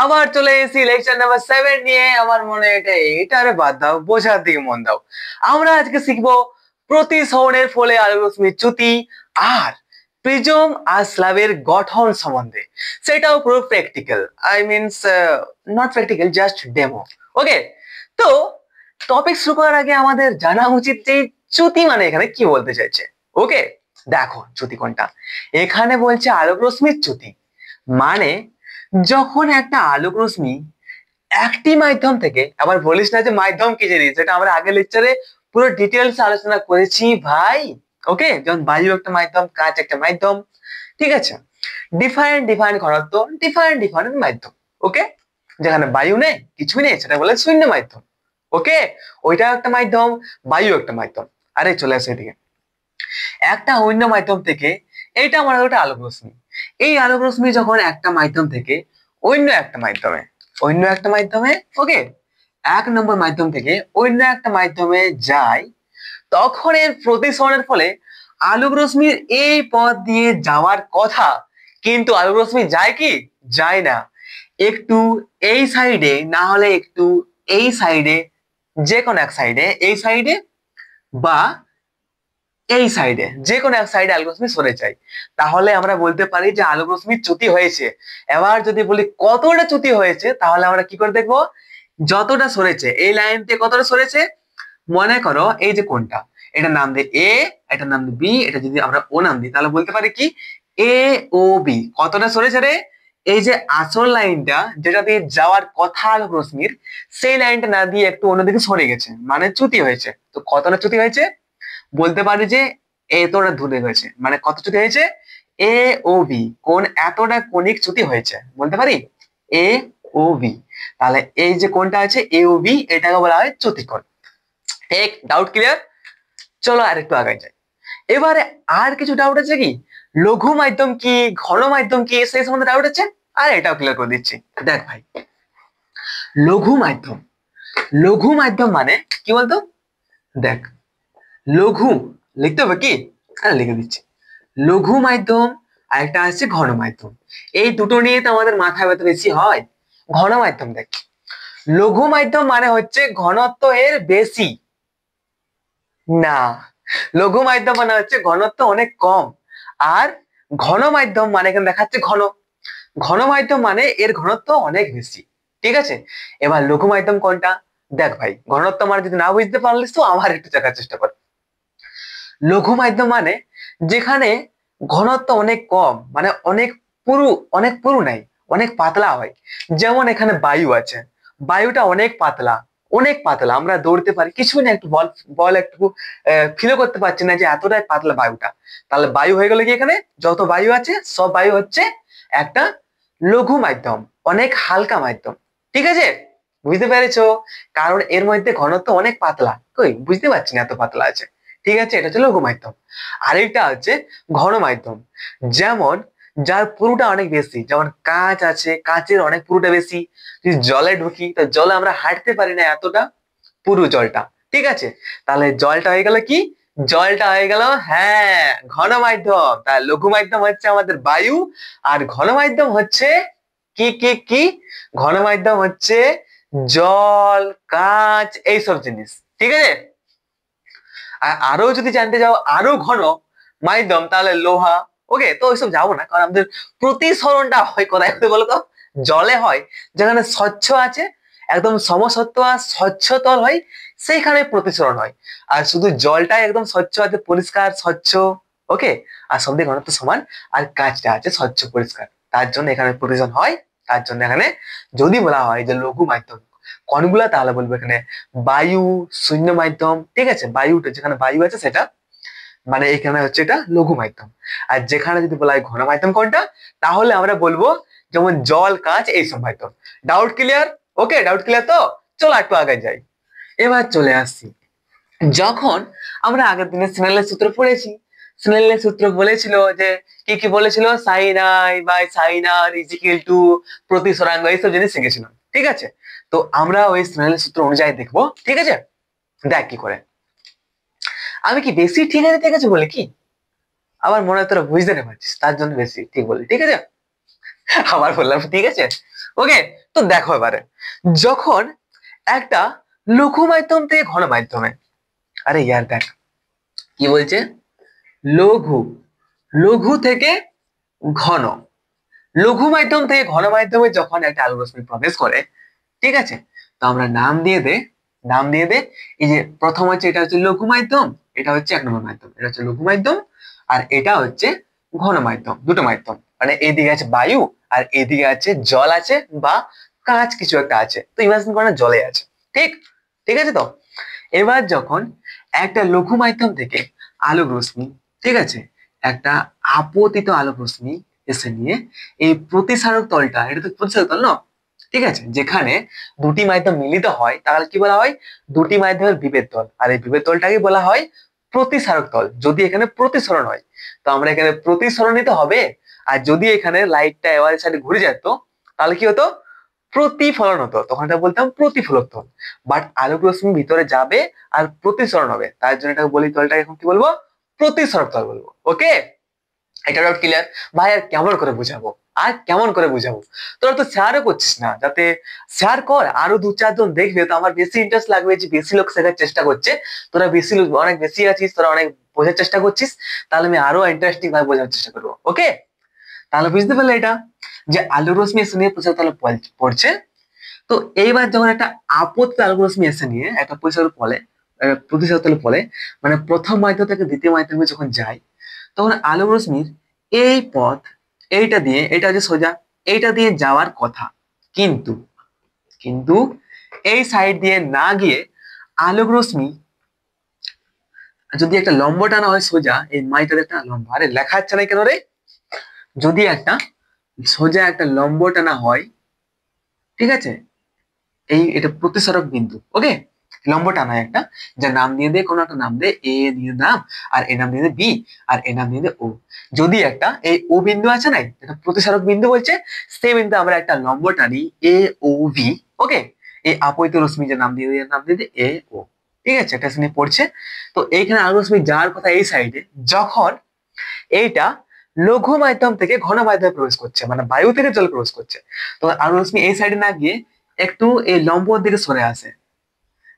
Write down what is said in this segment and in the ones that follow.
আবার চলে এসেছি লেকচার নাম্বার 7 নিয়ে। আমার মনে এটা আরে বাদ দাও, বোঝার দিকে মন দাও। আমরা আজকে শিখবো প্রতিসরণের ফলে আলোকরশ্মির চ্যুতি আর প্রিজম আর স্ল্যাবের গঠন সম্বন্ধে, সেটাও পুরো practical. I means not practical, just demo. Okay, তো টপিক শুরু করার আগে আমাদের জানা উচিত যে চ্যুতি মানে এখানে কি বলতে চাইছে। ওকে, দেখো চ্যুতি কোনটা। এখানে বলছে আলোকরশ্মির চ্যুতি মানে যখন একটা আলোক রশ্মি একটি মাধ্যম থেকে, আবার বলিস না যে মাধ্যম কি জিনিস, যেটা আমরা আগের লেকচারে পুরো ডিটেলস আলোচনা করেছি ভাই। ওকে, যেমন বায়ু একটা মাধ্যম, কাঁচ একটা মাধ্যম, ঠিক আছে। ডিফারেন্ট ডিফারেন্ট ঘনত্ব, ডিফারেন্ট ডিফারেন্ট মাধ্যম। ওকে, যেখানে বায়ু নেই, কিছুই নেই, সেটা বলে শূন্য মাধ্যম। ওকে, ওইটা একটা মাধ্যম, বায়ু একটা মাধ্যম। আরে চলে আসে এদিকে। একটা অন্য মাধ্যম থেকে, এইটা আমার একটা আলোক রশ্মি। এই আলোক রশ্মি যখন একটা মাধ্যম থেকে অন্য একটা মাধ্যমে, ওকে, এক নম্বর মাধ্যম থেকে অন্য একটা মাধ্যমে যায়, তখন এর প্রতিসরণের ফলে আলোক রশ্মির এই পথ দিয়ে যাওয়ার কথা, কিন্তু আলোক রশ্মি যায় কি? যায় না। একটু এই সাইডে, না হলে একটু এই সাইডে, যে কোনো এক সাইডে, এই সাইডে বা এই সাইডে, যে কোনো এক সাইডে আলোক রশ্মি সরে যায়, তাহলে আমরা বলতে পারি যে আলোক রশ্মির চ্যুতি হয়েছে। এবার যদি বলি কতটা চ্যুতি হয়েছে, তাহলে আমরা কি করে দেখবো? যতটা সরেছে, এই লাইন থেকে কতটা সরেছে, মনে করো এই যে কোনটা, এটার নাম দিয়ে এ, এটার নাম দিয়ে বি, এটা যদি আমরা ও নাম দিই, তাহলে বলতে পারি কি এ ও বি কতটা সরেছে রে। এই যে আসল লাইনটা যেটা দিয়ে যাওয়ার কথা আলোক রশ্মির, সেই লাইনটা না দিয়ে একটু অন্যদিকে সরে গেছে, মানে চ্যুতি হয়েছে। তো কতটা চ্যুতি হয়েছে? বলতে পারি যে এতটা দূরে হয়েছে। মানে কত চ্যুতি হয়েছে? এ ও বি কোণ এতটা কণিক চ্যুতি হয়েছে, বলতে পারি এ ও বি। তাহলে এই যে কোণটা আছে এ ও বি, এটাকে বলা হয় চ্যুতিকোণ। ঠিক, ডাউট ক্লিয়ার? চলো আর একটু আগে যাই। এবারে আর কিছু ডাউট আছে কি? লঘু মাধ্যম কি, ঘন মাধ্যম কি, সেই সম্বন্ধে ডাউট আছে? আর এটাও ক্লিয়ার করে দিচ্ছি। দেখ ভাই, লঘু মাধ্যম, লঘু মাধ্যম মানে কি বলতো? দেখ, লঘু লিখতে হবে কি? হ্যাঁ, লিখে দিচ্ছি। লঘু মাধ্যম আর একটা আছে ঘন মাধ্যম। এই দুটো নিয়ে তো আমাদের মাথা ব্যথা বেশি হয়। ঘন মাধ্যম দেখ, লঘু মাধ্যম মানে হচ্ছে ঘনত্ব এর বেশি না, লঘু মাধ্যম মানে হচ্ছে ঘনত্ব অনেক কম। আর ঘন মাধ্যম মানে এখানে দেখাচ্ছে ঘন, ঘন মাধ্যম মানে এর ঘনত্ব অনেক বেশি। ঠিক আছে, এবার লঘু মাধ্যম কোনটা? দেখ ভাই, ঘনত্ব মানে যদি না বুঝতে পারলিস তো আমার একটু দেখার চেষ্টা কর। লঘু মাধ্যম মানে যেখানে ঘনত্ব অনেক কম, মানে অনেক পুরু নাই, অনেক পাতলা হয়। যেমন এখানে বায়ু আছে, বায়ুটা অনেক পাতলা, অনেক পাতলা, আমরা দৌড়তে পারি কিছু না, একটু বল বল একটু ফিলও করতে পারছি না যে এতটাই পাতলা বায়ুটা। তাহলে বায়ু হয়ে গেল কি, এখানে যত বায়ু আছে সব বায়ু হচ্ছে একটা লঘু মাধ্যম, অনেক হালকা মাধ্যম। ঠিক আছে, বুঝতে পেরেছো? কারণ এর মধ্যে ঘনত্ব অনেক পাতলা, কই বুঝতে পারছি না এত পাতলা আছে। ঠিক আছে, এটা হচ্ছে লঘু মাধ্যম। আরেকটা হচ্ছে ঘন মাধ্যম, যেমন যার পুরুটা অনেক বেশি, যেমন কাঁচ আছে, কাঁচের অনেক পুরুটা বেশি। যদি জলে ঢুকি তো জলে আমরা হাঁটতে পারি না এতটা পুরু জলটা। ঠিক আছে, তাহলে জলটা হয়ে গেল কি? জলটা হয়ে গেল, হ্যাঁ, ঘন মাধ্যম। তাহলে লঘু মাধ্যম হচ্ছে আমাদের বায়ু, আর ঘন মাধ্যম হচ্ছে কি কি কি? ঘন মাধ্যম হচ্ছে জল, কাঁচ, এইসব জিনিস। ঠিক আছে, আর আরো যদি জানতে যাও আরো ঘন মাধ্যম, তাহলে লোহা। ওকে, তো ওইসব যাবো না, কারণ আমাদের প্রতিসরণটা হয় কোথায় বলতো? জলে হয়, যেখানে স্বচ্ছ আছে, একদম সমসত্ব আর স্বচ্ছ তল হয়, সেইখানে প্রতিসরণ হয়। আর শুধু জলটাই একদম স্বচ্ছ আছে, পরিষ্কার স্বচ্ছ। ওকে, আর সব দিকে ঘনত্ব সমান। আর কাঁচটা আছে স্বচ্ছ পরিষ্কার, তার জন্য এখানে প্রতিসরণ হয়। তার জন্য এখানে যদি বলা হয় যে লঘু মাধ্যম কোনগুলা, তাহলে বলবো এখানে বায়ু, শূন্য মাধ্যম। ঠিক আছে, বায়ুটা যেখানে বায়ু আছে সেটা, মানে এখানে হচ্ছে এটা লঘু মাধ্যম। আর যেখানে যদি বলা হয় ঘন মাধ্যম কোনটা, তাহলে আমরা বলবো যেমন জল, কাঁচ, এইসব মাধ্যম। Doubt clear? Okay, doubt clear তো? চলো একটু আগে যাই। এবার চলে আসছি, যখন আমরা আগের দিনে স্নেলের সূত্র পড়েছি, স্নেলের সূত্র বলেছিল যে কি কি বলেছিল, sine I by sine R is equal to প্রতিসরাঙ্ক, এইসব জিনিস শিখেছিলাম। ঠিক আছে, তো আমরা ওই স্নেলের সূত্র অনুযায়ী দেখবো। ঠিক আছে, দেখ কি করে। আমি কি বেশি ঠিক আছে ঠিক আছে বলে কি? আমার মনে হয় তোরা বুঝতে না পারছিস, তার জন্য বেশি ঠিক বলি। ঠিক আছে, আবার বললাম ঠিক আছে। ওকে, তো দেখো এবারে যখন একটা লঘু মাধ্যম থেকে ঘন মাধ্যমে, আরে ইয়ার দেখ কি বলছে, লঘু, লঘু থেকে ঘন, লঘু মাধ্যম থেকে ঘন মাধ্যমে যখন একটা আলোক রশ্মি প্রবেশ করে, ঠিক আছে, তো আমরা নাম দিয়ে দে, নাম দিয়ে দে, এই যে প্রথম হচ্ছে এটা হচ্ছে লঘু মাধ্যম, এটা হচ্ছে 1 নম্বর মাধ্যম, এটা হচ্ছে লঘু মাধ্যম, আর এটা হচ্ছে ঘন মাধ্যম, দুটো মাধ্যম, মানে এইদিকে আছে বায়ু আর এইদিকে আছে জল আছে বা কাঁচ কিছু একটা আছে, তো ইমাজিন করো না জলে আছে, ঠিক, ঠিক আছে। তো এবার যখন একটা লঘু মাধ্যম থেকে আলোক রশ্মি, ঠিক আছে, একটা আপতিত আলোক রশ্মি এসে নিয়ে এই প্রতিসারক তলটা, এটা তো প্রতিসারক তল না, ঠিক আছে, যেখানে দুটি মাধ্যম মিলিত হয় তাহলে কি বলা হয়, দুটি মাধ্যমের বিভেদ তল, আর এই বিভেদ তলটাকে বলা হয় প্রতিসারক তল, যদি এখানে প্রতিসরণ হয়, তো আমরা এখানে প্রতিসরণিত হবে, আর যদি এখানে লাইটটা এবার সাইডে ঘুরে যেত তাহলে কি হতো, প্রতিফলন হতো, তখন এটা বলতাম প্রতিফলক তল। বাট আলোক রশ্মি ভিতরে যাবে আর প্রতিসরণ হবে, তার জন্য এটাকে বলি তলটাকে এখন কি বলবো, প্রতিসরক তল বলবো। ওকে, এটা ডাউট ক্লিয়ার? ভাই আর কেমন করে বুঝাবো, আর কেমন করে বুঝাবো, তোরা তো শেয়ারও করছিস না, যাতে শেয়ার কর, আরো 2-4 জন দেখবে, তো আমার বেশি ইন্টারেস্ট লাগবে, যে বেশি লোক শেখার চেষ্টা করছে, তোরা বেশি লোক অনেক বেশি আছিস, তোরা অনেক বোঝার চেষ্টা করছিস, তাহলে আমি আরো ইন্টারেস্টিং ভাবে বোঝার চেষ্টা করবো। ওকে, তাহলে বুঝতে পারলে এটা, যে আলোক রশ্মি এসে নিয়ে প্রচার তলে পড়ছে, তো এইবার যখন একটা আপতিত আলোক রশ্মি এসে নিয়ে একটা প্রতিসারক তলে পড়ে, মানে প্রথম মাধ্যম থেকে দ্বিতীয় মাধ্যমে যখন যায়, তখন আলোক রশ্মির এই পথ, এইটা দিয়ে, এটা যে সোজা এইটা দিয়ে যাওয়ার কথা, কিন্তু কিন্তু এই সাইড দিয়ে না গিয়ে আলোক রশ্মি যদি একটা লম্ব টানা হয় সোজা, এই মাইটার একটা লম্ব, আরে লেখা যাচ্ছে না কেন রে, যদি একটা সোজা একটা লম্ব টানা হয়, ঠিক আছে, এটা প্রতিসারক বিন্দু, ওকে, লম্ব টানা একটা, যার নাম দিয়ে দে, কোনো একটা নাম দে, এ দিয়ে নাম, আর এ নাম দিয়ে দে বি, আর এ নাম দিয়ে দে ও, যদি একটা এই ও বিন্দু আছে না, এটা প্রতিসারক বিন্দু বলছে, সেই বিন্দু আমরা একটা লম্ব টানি এ ও ভি, ওকে, এই আপতিত রশ্মি যে নাম দিয়ে দে, নাম দিয়ে দে এ ও, ঠিক আছে, এটা শুনে পড়ছে। তো এইখানে আলো রশ্মি যাওয়ার কথা এই সাইডে, যখন এইটা লঘু মাধ্যম থেকে ঘন মাধ্যমে প্রবেশ করছে, মানে বায়ু থেকে জল প্রবেশ করছে, তো আলো রশ্মি এই সাইডে না গিয়ে একটু এই লম্বর দিকে সরে আসে,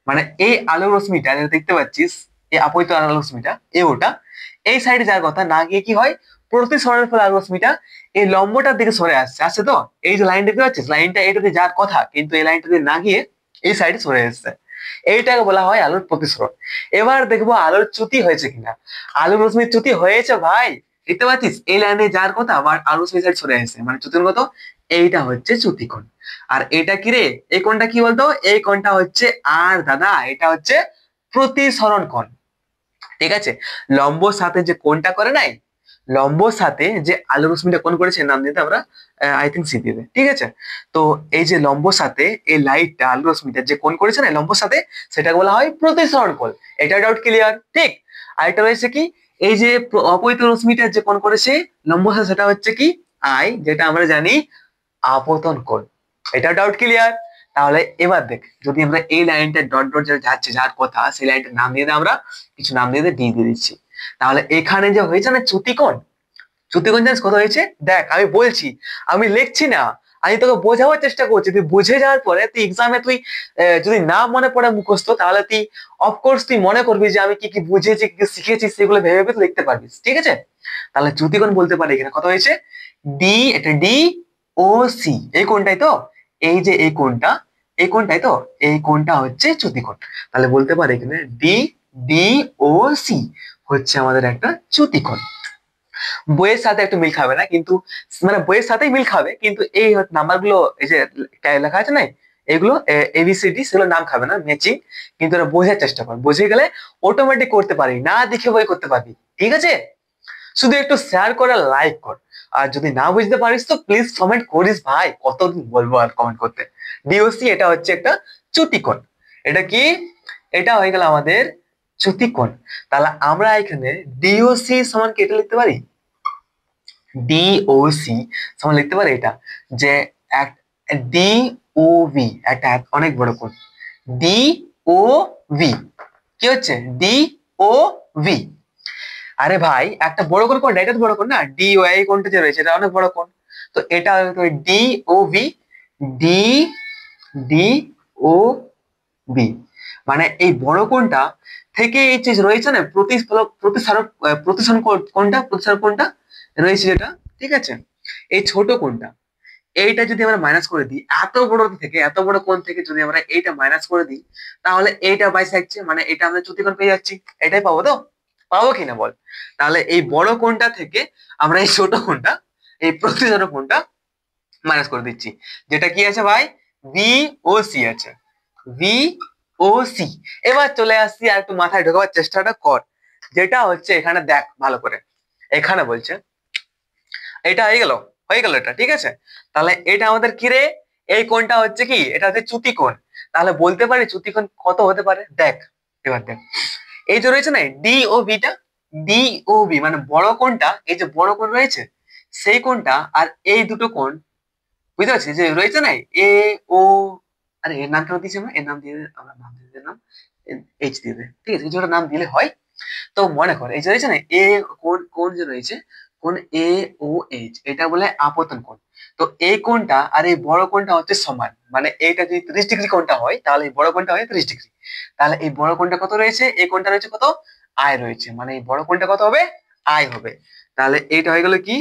মানে এই আলো রশ্মিটা যেটা দেখতে পাচ্ছিস, এই আপতিত আলো রশ্মিটা ওটা এই সাইডে যাওয়ার কথা না গিয়ে কি হয়, প্রতিসরণের ফলে আলো রশ্মিটা এই লম্বটার দিকে সরে আসছে তো, এই যে লাইন দেখতে পাচ্ছিস, লাইনটা এইটাতে যাওয়ার কথা, কিন্তু এই লাইনটাতে না গিয়ে এই সাইডে সরে আসছে, এইটাকে বলা হয় আলোর প্রতিসরণ। এবার দেখবো আলোর চ্যুতি হয়েছে কিনা, আলোর রশ্মির চ্যুতি হয়েছে ভাই, দেখতে পাচ্ছিস এই লাইনে যাওয়ার কথা আবার আলো রশ্মি সাইড সরে আসছে, মানে চ্যুতির কত, এইটা হচ্ছে চ্যুতিকোণ। আর এটা কি রে, এই কোণটা কি বলতো, এই কোণটা হচ্ছে, আর দাদা এটা হচ্ছে প্রতিসরণ কোণ, ঠিক আছে, লম্বর সাথে যে কোণটা করে নাই, লম্বর সাথে যে আলো রশ্মিটা কোণ করেছে নাম দিতে আমরা আই থিঙ্ক সি দিয়ে, ঠিক আছে, তো এই যে লম্বর সাথে এই লাইটটা আলো রশ্মিটা যে কোণ করেছে না লম্বর সাথে, সেটাকে বলা হয় প্রতিসরণ কোণ। এটা ডাউট ক্লিয়ার? ঠিক। আর এটা রয়েছে কি, এই যে অপরিত রশ্মিটা যে কোণ করেছে লম্বর সাথে, সেটা হচ্ছে কি আই, যেটা আমরা জানি আপতন কোণ। এটা ডাউট ক্লিয়ার? তাহলে এবার দেখ, যদি আমরা এই লাইনটা ডট ডট যাচ্ছে যার কথা, সেই লাইনটার নাম দিয়ে আমরা কিছু নাম দিয়ে ডি দিয়ে দিচ্ছি, তাহলে এখানে যে হয়েছে না চ্যুতিকোণ, চ্যুতিকোণ জানিস কত হয়েছে, দেখ আমি বলছি, আমি লিখছি না, আমি তোকে বোঝাবার চেষ্টা করছি, তুই বুঝে যাওয়ার পরে তুই এক্সামে তুই যদি না মনে পড়ে মুখস্থ, তাহলে তুই অফকোর্স তুই মনে করবি যে আমি কি কি বুঝেছি, কি কি শিখেছি, সেগুলো ভেবে ভেবে তুই লিখতে পারবি, ঠিক আছে। তাহলে চ্যুতিকোণ বলতে পারি এখানে কত হয়েছে, ডি, এটা ডি ও সি, এই কোণটাই তো, এই যে এই কোণটা, এই কোণটাই তো, এই কোণটা হচ্ছে চ্যুতিকোণ, তাহলে বলতে পারি এখানে ডি, ডি ও সি হচ্ছে আমাদের একটা চ্যুতিকোণ। বইয়ের সাথে একটু মিল খাবে না কিন্তু, মানে বইয়ের সাথেই মিল খাবে, কিন্তু এই নাম্বার গুলো এই যে লেখা আছে না, এগুলো এবিসিডি, সেগুলো নাম খাবে না, ম্যাচিং, কিন্তু এটা বোঝার চেষ্টা কর, বুঝে গেলে অটোমেটিক করতে পারি, না দেখে বই করতে পারবি, ঠিক আছে। শুধু একটু শেয়ার করে লাইক কর, আর যদি না বুঝতে পারিস তো প্লিজ কমেন্ট করিস ভাই, কতদিন বলবো আর কমেন্ট করতে। ডিওসি এটা হচ্ছে একটা চ্যুতিকোণ, এটা কি, এটা হয়ে গেল আমাদের চ্যুতিকোণ। তাহলে আমরা এখানে ডিওসি সমান কি এটা লিখতে পারি, ডিওসি সমান লিখতে পারি এটা, যে ডিওভি একটা অনেক বড় কোণ, ডিওভি কি হচ্ছে, ডিওভি, আরে ভাই একটা বড় কোণ কোনটা, এটা তো বড় কোণ না, ডি ও এই কোণটা যে রয়েছে এটা অনেক বড় কোণ, তো এটা ডি ও ভি, ডি ডি ও বি, মানে এই বড় কোণটা থেকে এই যে রয়েছে না প্রতিসারক প্রতিসরণ কোণটা রয়েছে যেটা, ঠিক আছে, এই ছোট কোণটা, এইটা যদি আমরা মাইনাস করে দিই, এত বড় কোণ থেকে যদি আমরা এইটা মাইনাস করে দিই, তাহলে এইটা বাইসাইডছে, মানে এটা আমরা চ্যুতিকোণ পেয়ে যাচ্ছি। এটাই পাবো তো? পাবো কিনা বল? তাহলে এই বড় কোণটা থেকে আমরা এই ছোট কোণটা, এই প্রতিসরণ কোণটা মাইনাস করে দিচ্ছি, যেটা কি আছে ভাই? বি ও সি আছে, বি ও সি। এবার চলে আসছি আর একটু মাথায় ঢোকাবার চেষ্টাটা কর, যেটা হচ্ছে এখানে দেখ ভালো করে। এখানে বলছে এটা হয়ে গেল এটা, ঠিক আছে। তাহলে এটা আমাদের কি রে? এই কোণটা হচ্ছে কি? এটা হচ্ছে চ্যুতি কোণ। তাহলে বলতে পারি চ্যুতি কোণ কত হতে পারে? দেখ, এবার দেখ, এই যে রয়েছে না ডি ও বিটা, ডি ও বি মানে বড় কোণটা, এই যে বড় কোণ রয়েছে সেই কোণটা আর এই দুটো কোণ, বুঝতে পারছিস যে রয়েছে না এ ও, আরে এর নাম কেন দিয়েছি আমরা? এর নাম দিয়ে আমরা নাম দিয়ে দিলাম এইচ দিয়ে দে, ঠিক আছে, কিছুটা নাম দিলে হয়। তো মনে কর এই যে রয়েছে না এ কোণ, কোণ যে রয়েছে কোণ এ ও এইচ, এটা বলে আপতন কোণ। তো এই কোণটা আর এই বড় কোণটা হচ্ছে সমান, মানে এইটা যদি 30 ডিগ্রি কোণটা হয় তাহলে এই বড় কোণটা হয় 30 ডিগ্রি। তাহলে এই বড় কোণটা কত রয়েছে? এই কোণটা রয়েছে কত? আই রয়েছে, মানে এই বড় কোণটা কত হবে? আই হবে। তাহলে এইটা হয়ে গেল কি?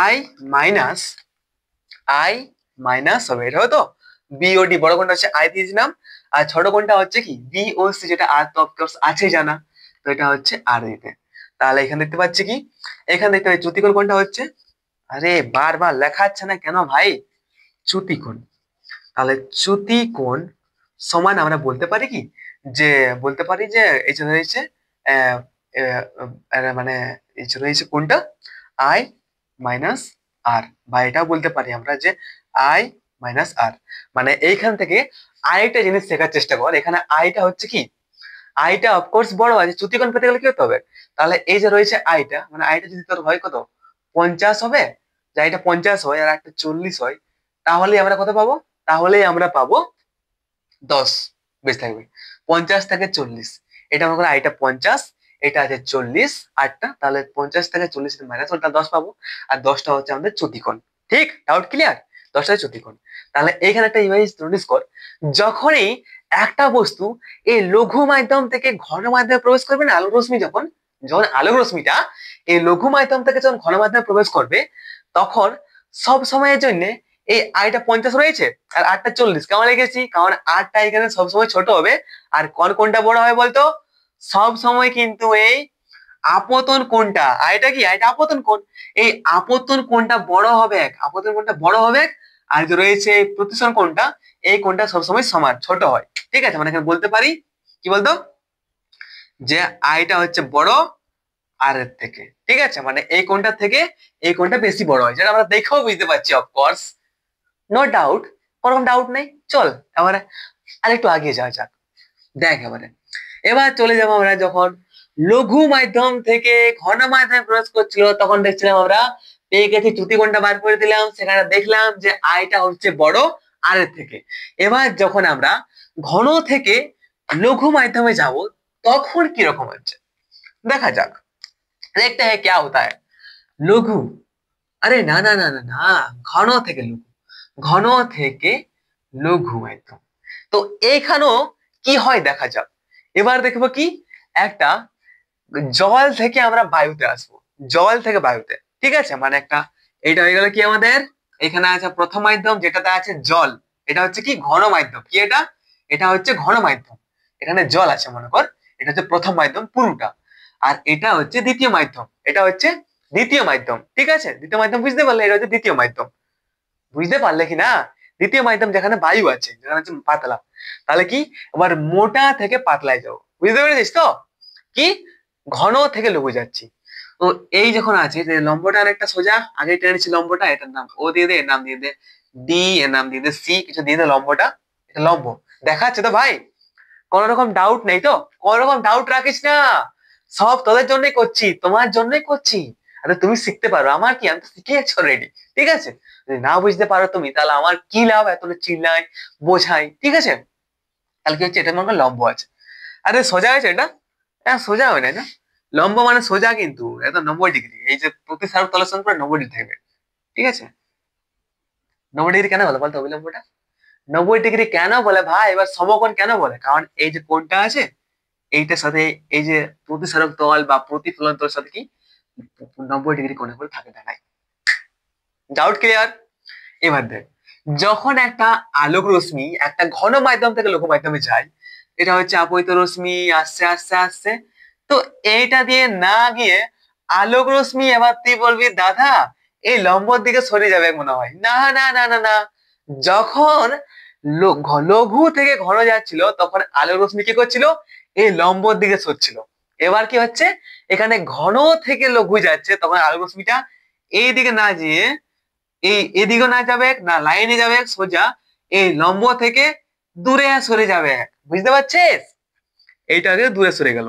আই মাইনাস, আই মাইনাস হবে, এটা হতো বিওডি, বড় কোণটা হচ্ছে আই দিয়েছিলাম, আর ছোট কোণটা হচ্ছে কি বিওসি, যেটা আর তো অফকোর্স আছে জানা, তো এটা হচ্ছে আর দিতে। তাহলে এখানে দেখতে পাচ্ছি কি? এখানে দেখতে পাচ্ছি চ্যুতিকোণ কোণটা হচ্ছে, আরে বারবার লেখা যাচ্ছে না কেন ভাই? চ্যুতিকোণ। তাহলে চ্যুতিকোণ সমান আমরা বলতে পারি কি, যে বলতে পারি যে এই যে রয়েছে আহ, মানে এই যে রয়েছে কোনটা আই মাইনাস আর, বা এটাও বলতে পারি আমরা যে আই মাইনাস আর। মানে এইখান থেকে আরেকটা জিনিস শেখার চেষ্টা কর, এখানে আইটা হচ্ছে কি, আইটা অফকোর্স বড় আছে, চ্যুতিকোণ পেতে গেলে কি হতে হবে? তাহলে এই যে রয়েছে আইটা, মানে আইটা যদি তোর হয় কত 50 হবে, যে এটা 50 হয় আর একটা 40 হয়, তাহলে আমরা কত পাবো? তাহলেই আমরা পাবো 10, বেশ থাকবে 50 থেকে 40, এটা মনে করো আইটা 50, এটা আছে 40 আটটা, তাহলে 50 থেকে 40 মাইনাস ওটা 10 পাবো, আর 10টা হচ্ছে আমাদের চ্যুতিকোণ। ঠিক, ডাউট ক্লিয়ার? 10টা চ্যুতিকোণ। তাহলে এইখানে একটা ইমেজ নোটিস কর, যখনই একটা বস্তু এই লঘু মাধ্যম থেকে ঘন মাধ্যমে প্রবেশ করবে না, আলোক রশ্মি যখন, যখন আলোক রশ্মিটা এই লঘু মাধ্যম থেকে যখন ঘন মাধ্যমে প্রবেশ করবে, তখন সব সময়ের জন্য এই আইটা 50 রয়েছে আর আটটা 40, কেমন লিখেছি? কারণ আটটা এখানে সবসময় ছোট হবে, আর কোনটা বড় হবে বলতো? সব সময় কিন্তু এই আপতন কোণটা, আইটা কি, আইটা আপতন কোণ, এই আপতন কোণটা বড় হবে, আপতন কোণটা বড় হবে, আর যে রয়েছে এই প্রতিসরণ কোণটা, এই কোণটা সবসময় সমান ছোট হয়। ঠিক আছে, মানে এখানে বলতে পারি কি বলতো, যে আইটা হচ্ছে বড় আর এর থেকে, ঠিক আছে, মানে এই কোণটা থেকে এই কোণটা বেশি বড় হয়, যেটা আমরা দেখেও বুঝতে পারছি অফকোর্স, নো ডাউট, কোনো ডাউট নেই। চল এবারে আরেকটু আগে যাওয়া যাক। দেখ এবারে, এবার চলে যাবো আমরা যখন লঘু মাধ্যম থেকে ঘন মাধ্যমে প্রবেশ করছিল, তখন দেখছিলাম আমরা পেয়ে গেছি চ্যুতিকোণটা বার করে দিলাম, সেখানে দেখলাম যে আইটা হচ্ছে বড় আর এর থেকে। এবার যখন আমরা ঘন থেকে লঘু মাধ্যমে যাব, তখন কি রকম হচ্ছে দেখা যাক, দেখতে হ্যাঁ क्या होता है। লঘু, আরে না না না না না, ঘন থেকে লঘু, ঘন থেকে লঘু মাধ্যম। তো এইখানেও কি হয় দেখা যাক। এবার দেখবো কি, একটা জল থেকে আমরা বায়ুতে আসবো, জল থেকে বায়ুতে, ঠিক আছে, মানে একটা, এটা হয়ে গেল কি আমাদের, এখানে আছে প্রথম মাধ্যম যেটাতে আছে জল, এটা হচ্ছে কি ঘন মাধ্যম, কি এটা, এটা হচ্ছে ঘন মাধ্যম, এখানে জল আছে মনে কর, এটা হচ্ছে প্রথম মাধ্যম পুরোটা, আর এটা হচ্ছে দ্বিতীয় মাধ্যম, এটা হচ্ছে দ্বিতীয় মাধ্যম, ঠিক আছে, দ্বিতীয় মাধ্যম বুঝতে পারলে, এটা হচ্ছে দ্বিতীয় মাধ্যম, বুঝতে পারলে কি না? দ্বিতীয় মাধ্যম যেখানে বায়ু আছে, যেখানে হচ্ছে পাতলা, তাহলে কি, এবার মোটা থেকে পাতলায় যাবো, বুঝতে পেরেছিস তো? কি, ঘন থেকে লঘু যাচ্ছি। তো এই যখন আছে যে লম্বটা অনেকটা সোজা, আগে টেনে নিচ্ছি লম্বটা, এটার নাম ও দিয়ে দে, এর নাম দিয়ে দে ডি, এর নাম দিয়ে দে সি, কিছু দিয়ে দে লম্বটা, এটা লম্ব দেখা যাচ্ছে তো ভাই? কোন রকম ডাউট নেই তো? কোন রকম ডাউট রাখিস না, সব তোদের জন্যই করছি, তোমার জন্যই করছি, আরে তুমি শিখতে পারো, আমার কি, আমি তো শিখে যাচ্ছি অলরেডি, ঠিক আছে, যদি না বুঝতে পারো তুমি, তাহলে আমার কি লাভ এত চিল্লাই বোঝাই, ঠিক আছে। তাহলে কি হচ্ছে, এটা মনে করো লম্ব আছে, আরে সোজা হয়েছে এটা, হ্যাঁ সোজা হয় না, লম্ব মানে সোজা, কিন্তু এটা 90 ডিগ্রি, এই যে প্রতি সারক তলের সঙ্গে 90 ডিগ্রি থাকবে, ঠিক আছে। 90 ডিগ্রি কেন বলে বলতো অবিলম্বটা? 90 ডিগ্রি কেন বলে ভাই? এবার সমকোণ কেন বলে? কারণ এই যে কোণটা আছে এইটার সাথে এই যে প্রতিসারক তল বা প্রতিফলন তলের সাথে কি 90 ডিগ্রি কোণে করে থাকে দেখায়। Doubt clear? এবার দেখ, যখন একটা আলোক রশ্মি একটা ঘন মাধ্যম থেকে লঘু মাধ্যমে যায়, এটা হচ্ছে আপতিত রশ্মি, আসছে আসছে আসছে, তো এইটা দিয়ে না গিয়ে আলোক রশ্মি এবার তুই বলবি দাদা এই লম্বর দিকে সরে যাবে মনে হয়। না না না না না, যখন লঘু থেকে ঘন যাচ্ছিল তখন আলোক রশ্মি কি করছিল? এই লম্বর দিকে সরছিল। এবার কি হচ্ছে, এখানে ঘন থেকে লঘু যাচ্ছে তখন আলোক রশ্মিটা এই দিকে না গিয়ে এদিকেও না যাবে না লাইনে যাবে, সোজা এই লম্ব থেকে দূরে সরে যাবে। বুঝতে পারছিস? এইটাকে দূরে সরে গেল,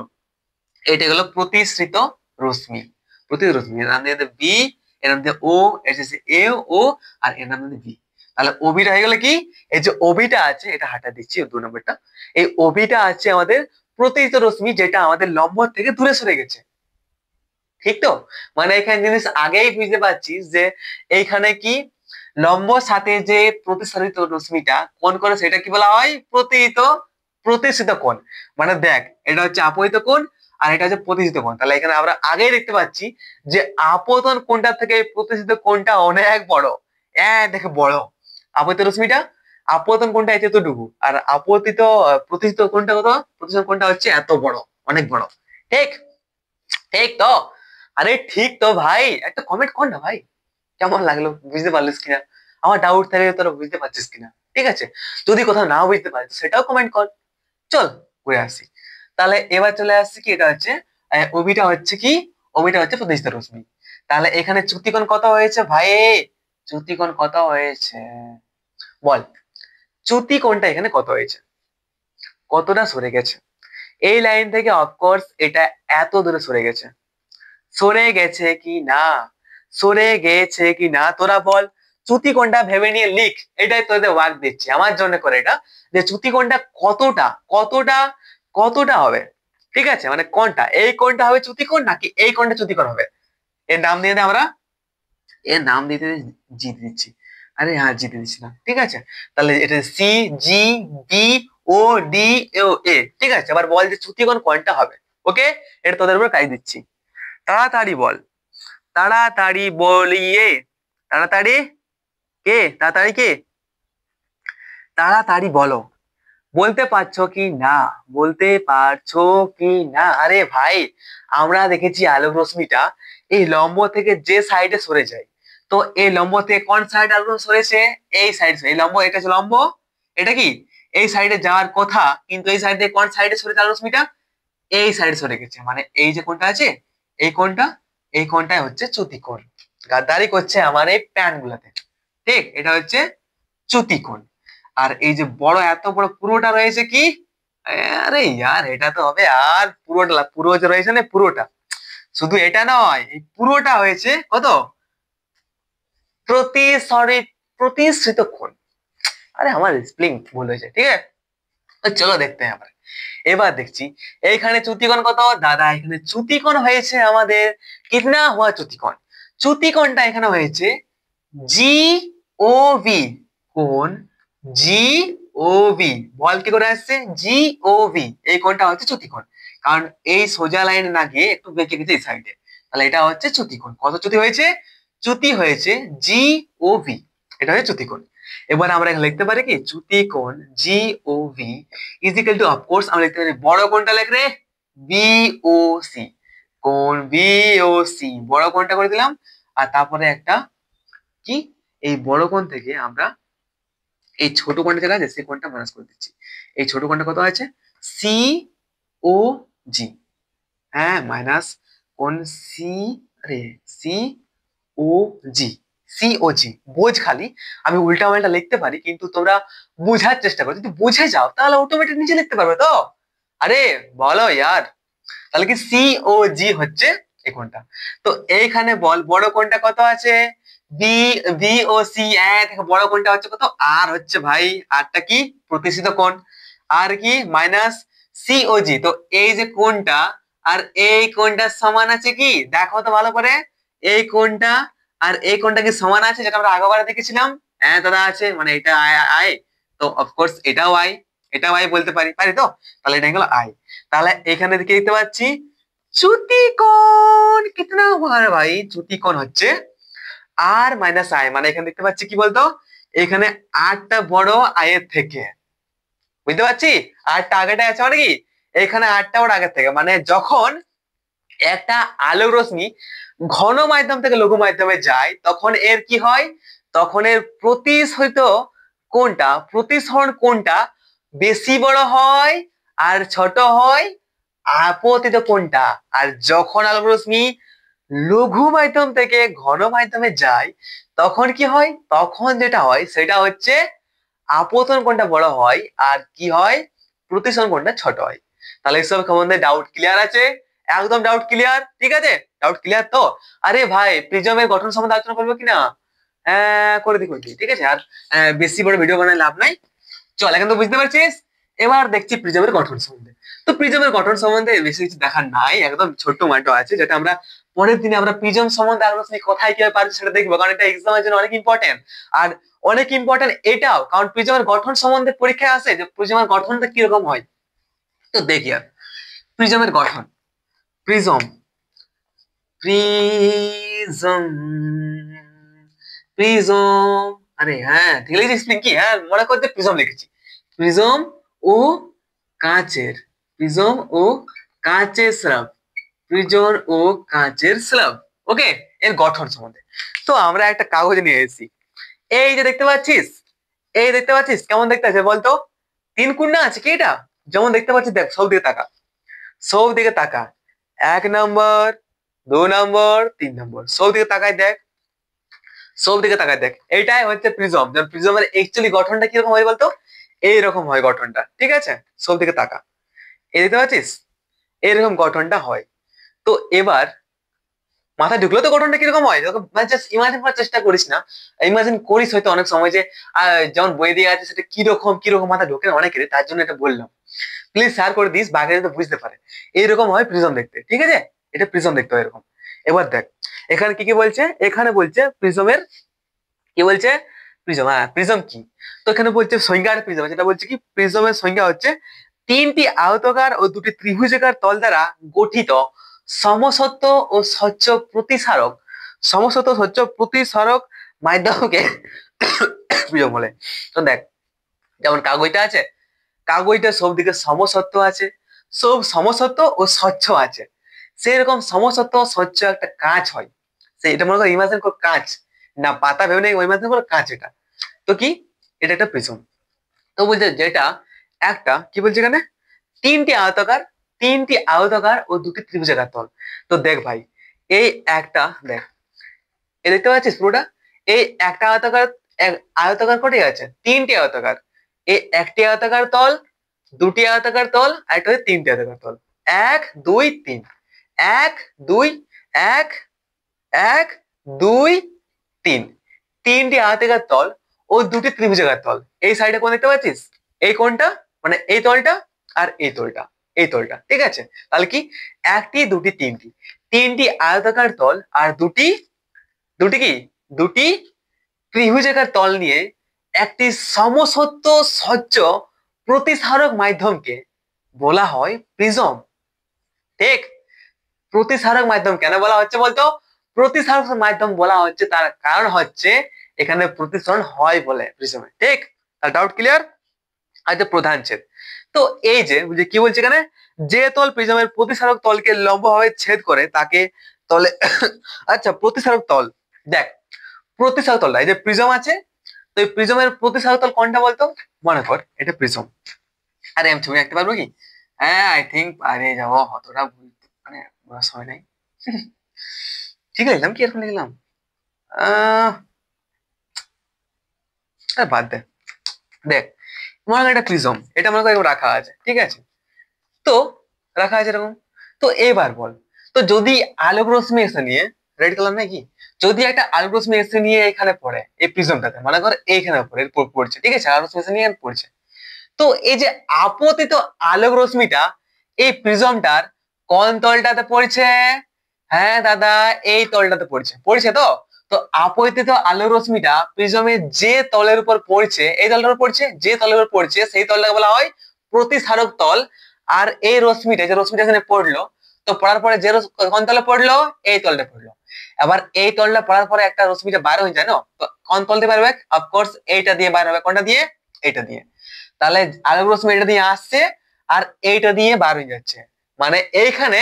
এটা গেল প্রতিসৃত রশ্মি। প্রতিসৃত রশ্মি এর নাম দিয়ে বি, এর নাম দিয়ে ও, এর শেষে এ ও, আর এর নাম দিয়ে বি। তাহলে ওবিটা হয়ে গেল কি, এই যে ওবিটা আছে এটা হাঁটা দিচ্ছি 2 নম্বরটা, এই ওবিটা আছে আমাদের প্রতিসৃত রশ্মি যেটা আমাদের লম্ব থেকে দূরে সরে গেছে। ঠিক তো? মানে এখানে জিনিস আগেই বুঝতে পারছিস যে এইখানে কি লম্বর সাথে যে প্রতিসারিত রশ্মিটা কোণ করে সেটা কি বলা হয়? প্রতিসৃত কোণ। মানে দেখ, এটা হচ্ছে আপতিত কোণ আর এটা হচ্ছে প্রতিসৃত কোণ। তাহলে এখানে আমরা আগেই দেখতে পাচ্ছি যে আপতন কোণটা থেকে প্রতিসৃত কোণটা অনেক বড়। দেখে বড় আপতিত রশ্মিটা, আপতন কোণটা হচ্ছে এতটুকু, আর প্রতিসৃত কোণটা কত? প্রতিসৃত কোণটা হচ্ছে এত বড়, অনেক বড়। ঠিক? ঠিক তো? আরে ঠিক তো ভাই, একটা কমেন্ট কর না ভাই, কেমন লাগলো, বুঝতে পারলিস কিনা? আমার ডাউট থাকে তোরা বুঝতে পারছিস কিনা। ঠিক আছে, যদি কোথাও না বুঝতে পারিস তো সেটাও কমেন্ট কর। চল ঘুরে আসি। তাহলে এবার চলে আসছি কি, এটা হচ্ছে ওবিটা হচ্ছে কি, ওবিটা হচ্ছে প্রতিসৃত রশ্মি। তাহলে এখানে চ্যুতিকোণ কত হয়েছে ভাই? চ্যুতিকোণ কত হয়েছে বল? চ্যুতিকোণটা এখানে কত হয়েছে, কতটা সরে গেছে? এই লাইন থেকে অফকোর্স এটা এত দূরে সরে গেছে। সরে গেছে কি না? সরে গেছে কি না তোরা বল। চ্যুতিকোণটা ভেবে নিয়ে লিখ, এটাই তোদের ওয়ার্ক দিচ্ছি আমার জন্য করে এটা, যে চ্যুতিকোণটা কতটা কতটা কতটা হবে। ঠিক আছে, মানে কোনটা, এই কোণটা হবে চ্যুতিকোণ নাকি এই কোণটা চ্যুতিকোণ হবে? এর নাম দিয়ে দে আমরা, এর নাম দিতে জিতে দিচ্ছি। আরে হ্যাঁ জিতে দিচ্ছি না, ঠিক আছে। তাহলে এটা সি, জি, বি, ও, ডি, ও, এ। ঠিক আছে, এবার বল যে চ্যুতিকোণ কোনটা হবে। ওকে, এটা তোদের উপর কাজ দিচ্ছি। তাড়াতাড়ি বল, তাড়াতাড়ি বলিয়ে, তাড়াতাড়ি কে, তাড়াতাড়ি কে, তাড়াতাড়ি বলো। বলতে পারছো কি না? বলতে পারছো কি না? আরে ভাই, আমরা দেখেছি আলোক রশ্মিটা এই লম্ব থেকে যে সাইডে সরে যায়, তো এই লম্ব থেকে কোন সাইড আলোক রশ্মি সরেছে? এই সাইড, এই লম্ব, এটা হচ্ছে লম্ব, এটা কি এই সাইডে যাওয়ার কথা, কিন্তু এই সাইড থেকে কোন সাইডে সরেছে আলোক রশ্মিটা? এই সাইডে সরে গেছে, মানে এই যে কোণটা আছে এই কোণটা, এই কোণটাই হচ্ছে চ্যুতিকোণ। গাদ্দারি করছে আমার এই প্যান্ট গুলাতে। ঠিক, এটা হচ্ছে চ্যুতিকোণ। আর এই যে বড় এত বড় পুরোটা রয়েছে কি, আরে ইয়ার এটা তো হবে, আর পুরোটা পুরো যে রয়েছে না পুরোটা, শুধু এটা নয় এই পুরোটা হয়েছে কত? প্রতিসরিত প্রতিসৃত কোণ। আরে আমার স্পেলিং ভুল হয়েছে, ঠিক আছে। তো চলো দেখতে हैं আমরা। এবার দেখছি এইখানে চ্যুতিকোণ কত দাদা, এখানে চ্যুতিকোণ হয়েছে আমাদের কিতনা হুয়া চ্যুতিকোণ, চ্যুতিকোণটা এখানে হয়েছে জি ও ভি। কোণ জি ও ভি, বল কি করে আসছে? জি ও ভি, এই কোণটা হচ্ছে চ্যুতিকোণ, কারণ এই সোজা লাইনে না গিয়ে একটু বেঁকে গেছে এই সাইডে। তাহলে এটা হচ্ছে চ্যুতিকোণ। কত চ্যুতি হয়েছে? চ্যুতি হয়েছে জি ও ভি, এটা হচ্ছে চ্যুতিকোণ। এবার আমরা এখানে লিখতে পারি কি, চ্যুতিকোণ G O V is equal to, of course আমরা লিখতে পারি বড় কোণটা লিখ রে, বি ও সি। কোণ বি ও সি, বড় কোণটা করে দিলাম, আর তারপরে একটা কি, এই বড় কোণ থেকে আমরা এই ছোট কোণটা যেটা আছে সেই কোণটা মাইনাস করে দিচ্ছি। এই ছোট কোণটা কত আছে? সি ও জি, হ্যাঁ মাইনাস কোণ সি, আরে সি ও জি, সি ও জি। বোঝ খালি, আমি উল্টা পাল্টা লিখতে পারি কিন্তু তোমরা বোঝার চেষ্টা করো, যদি বুঝে যাও তাহলে অটোমেটিক নিজে লিখতে পারবে তো। আরে বলো ইয়ার, তাহলে কি সি ও জি হচ্ছে এই কোণটা। তো এইখানে বল বড় কোণটা কত আছে? বি, বি ও সি, দেখো বড় কোণটা হচ্ছে কত? আর হচ্ছে ভাই, আরটা কি প্রতিষ্ঠিত কোণ, আর কি মাইনাস সি ও জি। তো এই যে কোণটা আর এই কোণটা সমান আছে কি, দেখো তো ভালো করে, এই কোণটা আর এই কোণটা কি সমান আছে, যেটা আমরা আগেরবারে দেখেছিলাম? হ্যাঁ দাদা আছে, মানে এটা আয় আয়, তো অফকোর্স এটাও আয় বলতে পারি, তো তাহলে এটা গেল আয়। তাহলে এখানে কি দেখতে পাচ্ছি, চ্যুতিকোণ কিতনা হুয়া রে ভাই, চ্যুতিকোণ হচ্ছে আর মাইনাস আয়, মানে এখানে দেখতে পাচ্ছি কি বলতো, এখানে আটটা বড় আয়ের থেকে, বুঝতে পারছি, আটটা আগেটা আছে মানে কি এখানে আটটা বড় আগের থেকে, মানে যখন একটা আলোক রশ্মি ঘন মাধ্যম থেকে লঘু মাধ্যমে যায় তখন এর কি হয়, তখন এর প্রতিসরণ কোণটা বেশি বড় হয় আর ছোট হয় আপতিত কোণটা। আর যখন আলোক রশ্মি লঘু মাধ্যম থেকে ঘন মাধ্যমে যায় তখন কি হয়, তখন যেটা হয় সেটা হচ্ছে আপতন কোণটা বড় হয় আর কি হয়, প্রতিসরণ কোণটা ছোট হয়। তাহলে এসব সম্বন্ধে ডাউট ক্লিয়ার আছে? একদম ডাউট ক্লিয়ার, ঠিক আছে, ডাউট ক্লিয়ার তো? আরে ভাই প্রিজমের গঠন সম্বন্ধে আলোচনা করবো কিনা? হ্যাঁ করে দি, ঠিক আছে, আর বেশি বড় ভিডিও বানায় লাভ নাই, চল এখন তো বুঝতে পারছিস। এবার দেখছি প্রিজমের গঠন সম্বন্ধে। তো প্রিজমের গঠন সম্বন্ধে বেশি কিছু দেখার নাই, একদম ছোট্ট মাটো আছে, যেটা আমরা পরের দিনে আমরা প্রিজম সম্বন্ধে আলোচনা কোথায় কিভাবে পারছি সেটা দেখবো, কারণ এটা এক্সামের জন্য অনেক ইম্পর্টেন্ট। আর অনেক ইম্পর্টেন্ট এটাও, কারণ প্রিজমের গঠন সম্বন্ধে পরীক্ষায় আসে যে প্রিজমের গঠনটা কিরকম হয়। তো দেখি আর প্রিজমের গঠন, প্রিজম প্রিজম প্রিজম আরে হ্যাঁ ঠিক লিখেছিস কি, হ্যাঁ মনে করতে প্রিজম লিখেছি, প্রিজম ও কাঁচের, প্রিজম ও কাঁচের স্ল্যাব, প্রিজম ও কাঁচের স্ল্যাব, ওকে, এর গঠন সম্বন্ধে। তো আমরা একটা কাগজ নিয়ে এসেছি, এই যে দেখতে পাচ্ছিস, এই দেখতে পাচ্ছিস কেমন দেখতে আছে বলতো, তিন কুন্ডা আছে কি এটা, যেমন দেখতে পাচ্ছিস, দেখ সব দিকে তাকা, সব দিকে তাকা, 1 নম্বর 2 নম্বর 3 নম্বর, সব দিকে তাকায় দেখ, সব দিকে তাকায় দেখ, এইটাই হচ্ছে প্রিজম। যেমন প্রিজমের অ্যাকচুয়ালি গঠনটা কিরকম হয় বলতো, এইরকম হয় গঠনটা, ঠিক আছে, সব দিকে তাকা, এই দেখতে পাচ্ছিস এরকম গঠনটা হয়। তো এবার মাথায় ঢুকলো তো গঠনটা কিরকম হয়, জাস্ট ইমাজিন করার চেষ্টা করিস না, ইমাজিন করিস হয়তো অনেক সময় যে যেমন বই দিয়ে আছে সেটা কিরকম কিরকম মাথা ঢোকে না অনেকেরই, তার জন্য এটা বললাম, প্লিজ শেয়ার করে দিস বাকিরা যাতে বুঝতে পারে। এইরকম হয় প্রিজম দেখতে, ঠিক আছে, এটা প্রিজম দেখতে হয় এরকম। এবার দেখ এখানে কি কি বলছে, এখানে বলছে প্রিজমের কি বলছে, প্রিজম, হ্যাঁ প্রিজম কি, তো এখানে বলছে সংজ্ঞা প্রিজম, যেটা বলছে কি প্রিজমের সংজ্ঞা হচ্ছে তিনটি আয়তাকার ও দুটি ত্রিভুজাকার তল দ্বারা গঠিত সমসত্ব ও স্বচ্ছ প্রতিসারক, সমসত্ব স্বচ্ছ প্রতিসারক মাধ্যমকে প্রিজম বলে। তো দেখ যেমন কাগজটা আছে, কাগজটা সব দিকে সমসত্ব আছে, সব সমসত্ব ও স্বচ্ছ আছে, সেরকম সমসত্ব স্বচ্ছ একটা কাঁচ হয়, সে এটা মনে করো ইমাজিন কর কাঁচ, না পাতা ভেবে নেই, ইমাজিন করো কাঁচ, এটা তো কি, এটা একটা প্রিজম। তো বলছে যেটা একটা কি বলছে এখানে, তিনটি আয়তাকার, তিনটি আয়তাকার ও দুটি ত্রিভুজাকার তল। তো দেখ ভাই এই একটা দেখ, এই দেখতে পাচ্ছিস পুরোটা, এই একটা আয়তাকার, আয়তাকার কটি আছে, তিনটি আয়তাকার, এই একটি আয়তাকার তল, দুটি আয়তাকার তল আর একটা হচ্ছে তিনটি আয়তাকার তল, 1 2 3, 1 2 1 1 2 3, তিনটি আয়তাকার তল ও দুটি ত্রিভুজাকার তল, এই সাইডে কোন দেখতে পাচ্ছিস, এই কোনটা, মানে এই তলটা আর এই তলটা, এই তলটা, ঠিক আছে, তাহলে কি একটি দুটি তিনটি, তিনটি আয়তাকার তল আর দুটি, দুটি কি, দুটি ত্রিভুজাকার তল নিয়ে একটি সমসত্ব স্বচ্ছ প্রতিসারক মাধ্যমকে বলা হয় প্রিজম, ঠিক। প্রতিসারক মাধ্যম কেন বলা হচ্ছে বলতো, প্রতিসারক মাধ্যম বলা হচ্ছে তার কারণ হচ্ছে এখানে প্রতিসরণ হয় বলে প্রিজমে, ঠিক। তাহলে ডাউট ক্লিয়ার, আচ্ছা প্রধান ছেদ। তো এই যে কি বলছে এখানে, যে তল প্রিজমের প্রতিসারক তলকে লম্বভাবে ছেদ করে তাকে তলে আচ্ছা প্রতিসারক তল, দেখ প্রতিসারক তল, এই যে প্রিজম আছে, তো এই প্রিজমের প্রতিসারক তল কোনটা বলতো, মনে কর এটা প্রিজম, আরে আমি ছবি আঁকতে পারবো কি, হ্যাঁ আই থিঙ্ক আরে যাবো অতটা মানে বলার সময় নাই ঠিক আছে লিখলাম কি এরকম লিখলাম, আহ বাদ দে, দেখ মনে কর একটা প্রিজম, এটা মনে কর এরকম রাখা আছে, ঠিক আছে, তো রাখা আছে এরকম। তো এবার বল, তো যদি আলোক রশ্মি এসে নিয়ে, রেড কালার নাকি, যদি একটা আলোক রশ্মি এসে নিয়ে এখানে পড়ে এই প্রিজমটাতে, মনে কর এইখানে পড়ে পড়ছে, ঠিক আছে, আলোক রশ্মি এসে নিয়ে পড়ছে, তো এই যে আপতিত আলোক রশ্মিটা এই প্রিজমটার কোন তলটাতে পড়ছে, হ্যাঁ দাদা এই তলটাতে পড়ছে, পড়ছে তো, তো আপতিত আলোক রশ্মিটা প্রিজমের যে তলের উপর পড়ছে, এই তলের উপর পড়ছে, যে তলের উপর পড়ছে সেই তলটাকে বলা হয় প্রতিসারক তল। আর এই রশ্মিটা, যে রশ্মিটা এখানে পড়লো, তো পড়ার পরে যে কোন তলে পড়লো, এই তলটা পড়লো। এবার এই তলটা পড়ার পরে একটা রশ্মিটা বার হয়ে যায় না, তো কোন তলতে পারবে? অফকোর্স এইটা দিয়ে বার হবে। কোনটা দিয়ে? এইটা দিয়ে। তাহলে আলোক রশ্মি এটা দিয়ে আসছে আর এইটা দিয়ে বার হয়ে যাচ্ছে। মানে এইখানে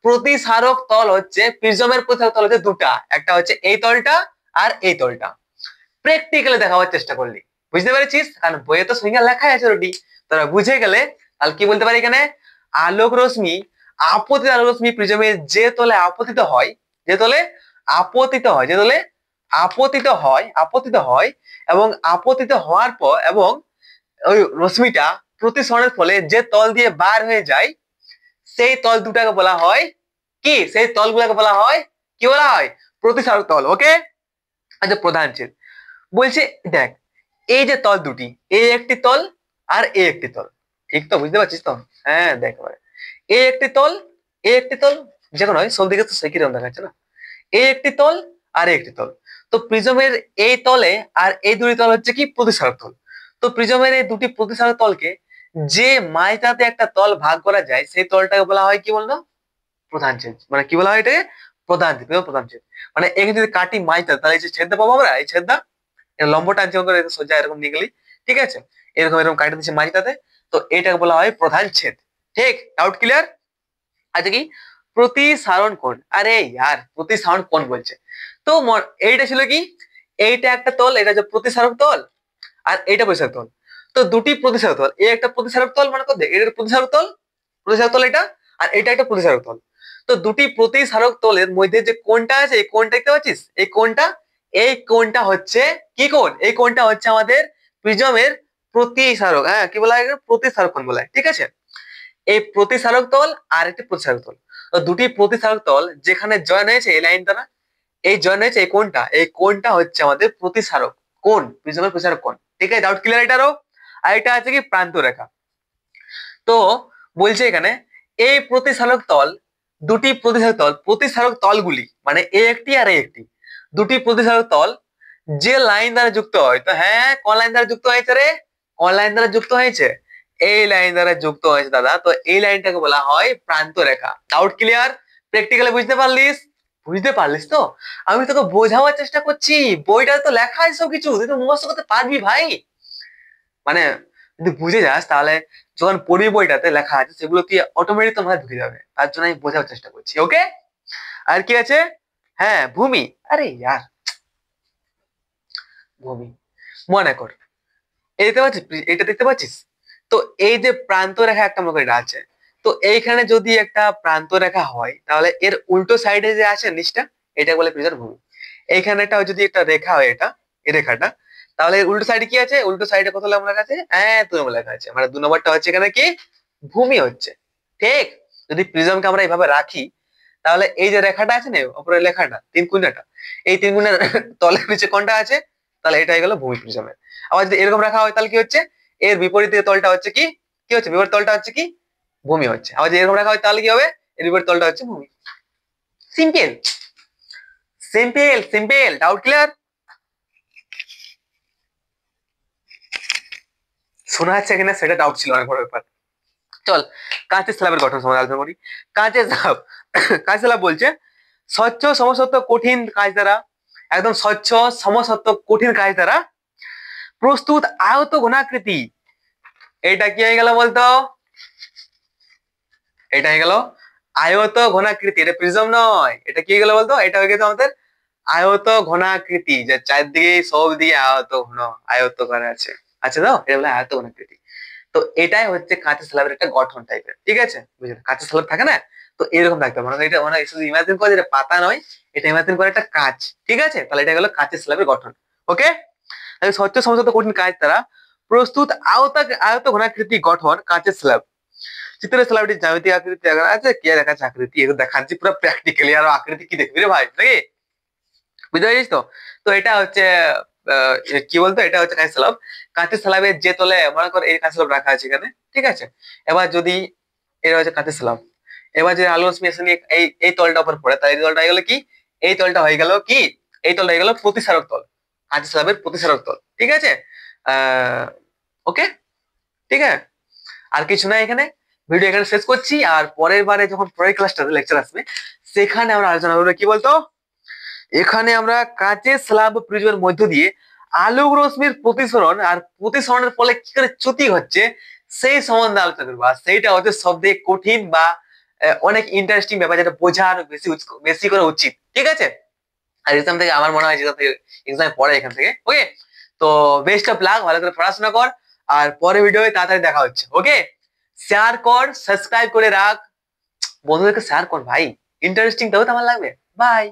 প্রতিসারক তল হচ্ছে, প্রিজমের প্রতিসারক তল হচ্ছে দুটা, একটা হচ্ছে এই তলটা আর এই তলটা। প্র্যাকটিক্যালি দেখাবার চেষ্টা করলি, বুঝতে পেরেছিস? কারণ বইয়ে তো সংজ্ঞা লেখা আছে অলরেডি, তোরা বুঝে গেলে তাহলে কি বলতে পারি এখানে? আলোক রশ্মি, আপতিত আলোক রশ্মি প্রিজমের যে তলে আপতিত হয়, যে তলে আপতিত হয়, যে তলে আপতিত হয় এবং আপতিত হওয়ার পর এবং ওই রশ্মিটা প্রতিসরণের ফলে যে তল দিয়ে বার হয়ে যায়, সেই তল দুটাকে বলা হয় কি? সেই তলগুলোকে বলা হয় কি? বলা হয় প্রতিসারক তল। ওকে, আচ্ছা প্রধান ছেদ বলছে, দেখ এই যে তল দুটি, এই একটি তল আর এই একটি তল, ঠিক তো? বুঝতে পারছিস তো? হ্যাঁ দেখ, এই একটি তল, এই একটি তল, যে কোনো হয় সব দিকে তো একই রকম দেখাচ্ছে না, এই একটি তল আর এই একটি তল। তো প্রিজমের এই তলে আর এই দুটি তল হচ্ছে কি? প্রতিসারক তল। তো প্রিজমের এই দুটি প্রতিসারক তলকে যে মাইটাতে একটা তল ভাগ করা যায়, সেই তলটাকে বলা হয় কি বলতো? প্রধান ছেদ। মানে কি বলা হয় এটাকে? প্রধান ছেদ, প্রধান ছেদ। মানে এখানে যদি কাটি মাইটা, তাহলে এই যে ছেদটা পাবো আমরা, এই ছেদটা লম্ব টানছি করে সোজা এরকম নিয়ে গেলি, ঠিক আছে? এরকম এরকম কাটে দিচ্ছে মাঝটাতে, তো এটাকে বলা হয় প্রধান ছেদ। ঠিক, ডাউট ক্লিয়ার? আচ্ছা কি প্রতিসারণ কোণ? আরে ইয়ার, প্রতিসারণ কোণ বলছে তো এইটা ছিল কি? এইটা একটা তল, এটা হচ্ছে প্রতিসারক তল, আর এইটা প্রতিসারক তল। তো দুটি প্রতিসারক তল, এই একটা প্রতিসারক তল, মানে কত, এটা প্রতিসারক তল, প্রতিসারক তল এটা, আর এটা একটা প্রতিসারক তল। তো দুটি প্রতিসারক তলের মধ্যে যে কোণটা আছে, এই কোণটা দেখতে পাচ্ছিস? এই কোণটা, এই কোণটা হচ্ছে কি কোণ? এই কোণটা হচ্ছে আমাদের প্রিজমের প্রতিসারক, হ্যাঁ কি বলা হয়? প্রতিসারক কোণ বলা হয়, ঠিক আছে? এই প্রতিসারক তল আর একটি প্রতিসারক তল, তো দুটি প্রতিসারক তল যেখানে জয়েন হয়েছে এই লাইন দ্বারা, এই জয়েন হয়েছে এই কোণটা, এই কোণটা হচ্ছে আমাদের প্রতিসারক কোণ, প্রিজমের প্রতিসারক কোণ। ঠিক আছে, ডাউট ক্লিয়ার এটারও? আর এটা আছে কি প্রান্ত রেখা। তো বলছে এখানে এই প্রতিসারক তল, দুটি প্রতিসারক তল, প্রতিসারক তলগুলি মানে এ একটি আর এ একটি, দুটি প্রতিসারক তল যে লাইন দ্বারা যুক্ত হয়, তো হ্যাঁ কোন লাইন দ্বারা যুক্ত হয়েছে রে? কোন লাইন দ্বারা যুক্ত হয়েছে? এই লাইন দ্বারা যুক্ত হয়েছে দাদা। তো এই লাইনটাকে বলা হয় প্রান্ত রেখা। Doubt clear? প্র্যাকটিক্যালি বুঝতে পারলিস? বুঝতে পারলিস তো? আমি তোকে বোঝাবার চেষ্টা করছি, বইটা তো লেখা আছে সব কিছু, তুই তো মুখস্থ করতে পারবি ভাই। মানে যদি বুঝে যাস তাহলে যখন পড়বি বইটাতে লেখা আছে সেগুলো তুই অটোমেটিক তো মাথায় ঢুকে যাবে, তার জন্য আমি বোঝার চেষ্টা করছি। ওকে, আর কি আছে? হ্যাঁ ভূমি। আরে ইয়ার, ভূমি মনে কর, এই দেখতে পাচ্ছিস, এটা দেখতে পাচ্ছিস? তো এই যে প্রান্ত রেখা একটা মনে করি আছে, তো এইখানে যদি একটা প্রান্ত রেখা হয়, তাহলে এর উল্টো সাইডে যে আছে নিচটা, এটা বলে প্রিজমের ভূমি। এইখানে একটা যদি একটা রেখা হয়, এটা এই রেখাটা, তাহলে এর উল্টো সাইডে কি আছে? উল্টো সাইডে কত নম্বর লেখা আছে? হ্যাঁ 2 নম্বর লেখা আছে, মানে 2 নম্বরটা হচ্ছে এখানে কি? ভূমি হচ্ছে। ঠিক, যদি প্রিজমকে আমরা এইভাবে রাখি, তাহলে এই যে রেখাটা আছে না উপরের লেখাটা, 3 কোণাটা, এই 3 কোণের তলের নিচে কোনটা আছে? তাহলে এটাই গেল ভূমি প্রিজমের। আবার যদি এরকম রাখা হয় তাহলে কি হচ্ছে? এর বিপরীত তলটা হচ্ছে কি? কি হচ্ছে? বিপরীত তলটা হচ্ছে কি? ভূমি হচ্ছে। আবার যদি এরকম রাখা হয় তাহলে কি হবে? এর বিপরীত তলটা হচ্ছে ভূমি। Simple, simple, simple. Doubt clear? শোনা যাচ্ছে কিনা সেটা ডাউট ছিল, অনেক বড় ব্যাপার। চল কাঁচের স্ল্যাবের গঠন সম্বন্ধে আলোচনা করি। কাঁচের স্ল্যাব, কাঁচের স্ল্যাব বলছে স্বচ্ছ সমসত্ব কঠিন কাঁচ দ্বারা, একদম স্বচ্ছ সমসত্ব কঠিন কাঁচ দ্বারা প্রস্তুত আয়ত ঘনাকৃতি। এটা কি হয়ে গেল বলতো? এটা হয়ে গেল আয়ত ঘনাকৃতি। এটা প্রিজম নয়, এটা কি হয়ে গেল বলতো? এটা হয়ে গেছে আমাদের আয়ত ঘনাকৃতি, যে চারদিকে সব দিকে আয়ত ঘন আয়ত করা আছে, আচ্ছা তো এটা বলে আয়ত ঘনাকৃতি। তো এটাই হচ্ছে কাঁচের স্ল্যাবের একটা গঠন টাইপের, ঠিক আছে? বুঝলেন? কাঁচের স্ল্যাব থাকে না, তো এরকম থাকতে হবে। মানে এটা মানে শুধু ইমাজিন করে, যেটা পাতা নয়, এটা ইমাজিন করে একটা কাঁচ, ঠিক আছে? তাহলে এটা গেল কাঁচের স্ল্যাবের গঠন। ওকে, স্বচ্ছ সমসত্ব কঠিন কাঁচ দ্বারা প্রস্তুত আয়ত ঘনাকৃতি গঠন কাঁচের স্ল্যাব। চিত্রের স্ল্যাবটি জ্যামিতিক আকৃতি দেখা আছে, কি দেখাচ্ছে আকৃতি, এগুলো দেখাচ্ছি পুরো প্র্যাকটিক্যালি। আর আকৃতি কি দেখবি রে ভাই, নাকি? বুঝতে পারছিস তো? তো এটা হচ্ছে কি বলতো, এটা হচ্ছে কাঁচের স্ল্যাব। কাঁচের স্ল্যাবের যে তলে মনে কর এই কাঁচের স্ল্যাব রাখা আছে এখানে, ঠিক আছে? এবার যদি এটা হচ্ছে কাঁচের স্ল্যাব, এবার যে আলো রশ্মি এসে নিয়ে এই এই তলটা উপর পড়ে, তাই এই তলটা হয়ে গেল কি? এই তলটা হয়ে গেল কি? এই তলটা হয়ে গেল প্রতিসারক তল, কাঁচা স্ল্যাবের প্রতিসারক তল। ঠিক আছে, ওকে, ঠিক আছে, আর কিছু না এখানে। ভিডিও এখানে শেষ করছি, আর পরের বারে যখন পরের ক্লাসটাতে লেকচার আসবে সেখানে আমরা আলোচনা করবো কি বলতো, এখানে আমরা কাঁচের স্ল্যাব প্রিজমের মধ্য দিয়ে আলোক রশ্মির প্রতিসরণ আর প্রতিসরণের ফলে কি করে চ্যুতি হচ্ছে সেই সম্বন্ধে আলোচনা করবো। আর সেইটা হচ্ছে সব থেকে কঠিন বা অনেক ইন্টারেস্টিং ব্যাপার, যেটা বোঝার বেশি বেশি করা উচিত। ঠিক আছে, আর এক্সাম থেকে আমার মনে হয় যেখান থেকে এক্সাম পড়ে এখান থেকে। ওকে, তো বেস্ট অফ লাক, ভালো করে পড়াশোনা কর, আর পরে ভিডিওতে তাড়াতাড়ি দেখা হচ্ছে। ওকে, শেয়ার কর, সাবস্ক্রাইব করে রাখ, বন্ধুদেরকে শেয়ার কর ভাই, ইন্টারেস্টিং তবে তো আমার লাগবে। বাই।